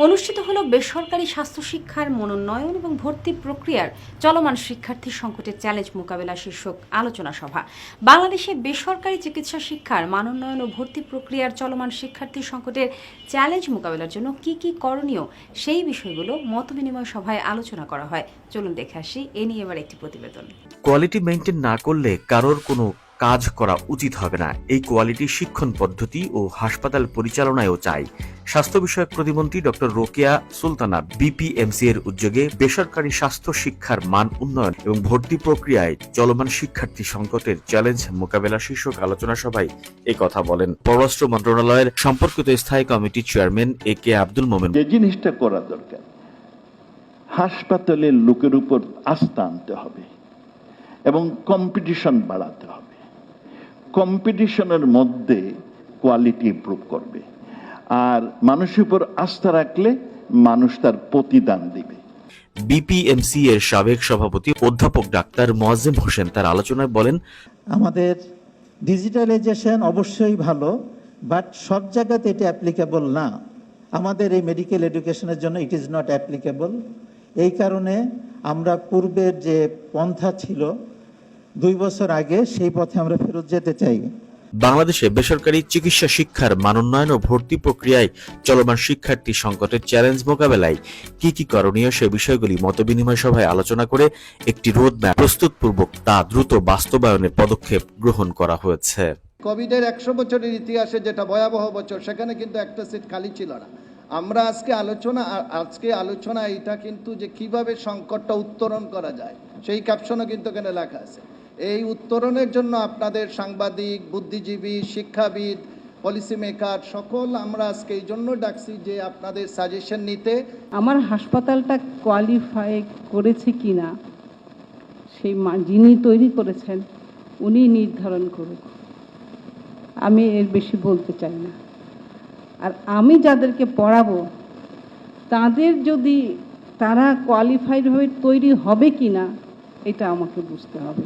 অনুষ্ঠিত হলো বেসরকারি স্বাস্থ্য শিক্ষার মনোনয়ন এবং ভর্তি প্রক্রিয়ার চলমান শিক্ষার্থী সংকটের চ্যালেঞ্জ মোকাবেলা শীর্ষক আলোচনা সভা। বাংলাদেশে বেসরকারি চিকিৎসা শিক্ষার মানোন্নয়ন ও ভর্তি প্রক্রিয়ার চলমান শিক্ষার্থী সংকটের চ্যালেঞ্জ মোকাবেলার জন্য কি কি করণীয় সেই বিষয়গুলো মতবিনিময় সভায় আলোচনা করা হয়। চলুন দেখে আসি এ নিয়ে এবার একটি প্রতিবেদন। কোয়ালিটি মেইনটেইন না করলে কারোর কোনো কাজ করা উচিত হবে না, এই কোয়ালিটি শিক্ষণ পদ্ধতি ও হাসপাতাল পরিচালনায়ও চাই। স্বাস্থ্য বিষয়ক প্রতিমন্ত্রী ডক্টর রোকেয়া সুলতানা বিপিএমসি এর উদ্যোগে বেসরকারি স্বাস্থ্য শিক্ষার মান উন্নয়ন এবং ভর্তি প্রক্রিয়ায় চলমান শিক্ষার্থী সংকটের চ্যালেঞ্জ মোকাবেলা শীর্ষক আলোচনা সভায় এই কথা বলেন পররাষ্ট্র মন্ত্রণালয়ের সম্পর্কিত স্থায়ী কমিটির চেয়ারম্যান এ কে আব্দুল মোমেন। যে জিনিসটা করা দরকার, হাসপাতালের লোকের উপর আস্থা আনতে হবে এবং কম্পিটিশন বাড়াতে হবে। কম্পিটিশনের মধ্যে কোয়ালিটি ইমপ্রুভ করবে, আর মানুষের উপর আস্থা রাখলে মানুষ তার প্রতিদান দিবে। বিপিএমসি এর সাবেক সভাপতি অধ্যাপক ডাক্তার মোয়াজ্জেম হোসেন তার আলোচনায় বলেন, আমাদের ডিজিটালাইজেশন অবশ্যই ভালো, বাট সব জায়গাতে এটা অ্যাপ্লিকেবল না। আমাদের এই মেডিকেল এডুকেশনের জন্য ইট ইজ নট অ্যাপ্লিকেবল। এই কারণে আমরা পূর্বের যে পন্থা ছিল 2 বছর আগে, সেই পথে আমরা ফেরত যেতে চাই। বাংলাদেশে বেসরকারি চিকিৎসা শিক্ষার মানোন্নয়ন ও ভর্তি প্রক্রিয়ায় চলমান শিক্ষার্থী সংকটের চ্যালেঞ্জ মোকাবেলায় কি কি করণীয় সে বিষয়গুলি মতবিনিময় সভায় আলোচনা করে একটি রোডম্যাপ প্রস্তুতপূর্বক তা দ্রুত বাস্তবায়নের পদক্ষেপ গ্রহণ করা হয়েছে। কোভিডের 100 বছরের ইতিহাসে যেটা ভয়াবহ বছর, সেখানে কিন্তু একটা সিট খালি ছিল না। আমরা আজকে আলোচনা এটা কিন্তু যে কিভাবে সংকটটা উত্তরণ করা যায়, সেই ক্যাপশনও কিন্তু এখানে লেখা আছে। এই উত্তরণের জন্য আপনাদের সাংবাদিক, বুদ্ধিজীবী, শিক্ষাবিদ, পলিসি মেকার সকল আমরা আজকে এই জন্য ডাকছি যে আপনাদের সাজেশন নিতে। আমার হাসপাতালটা কোয়ালিফাই করেছে কিনা সেই যিনি তৈরি করেছেন উনি নির্ধারণ করুক, আমি এর বেশি বলতে চাই না। আর আমি যাদেরকে পড়াবো তাদের যদি তারা কোয়ালিফাইড হয়ে তৈরি হবে কিনা এটা আমাকে বুঝতে হবে।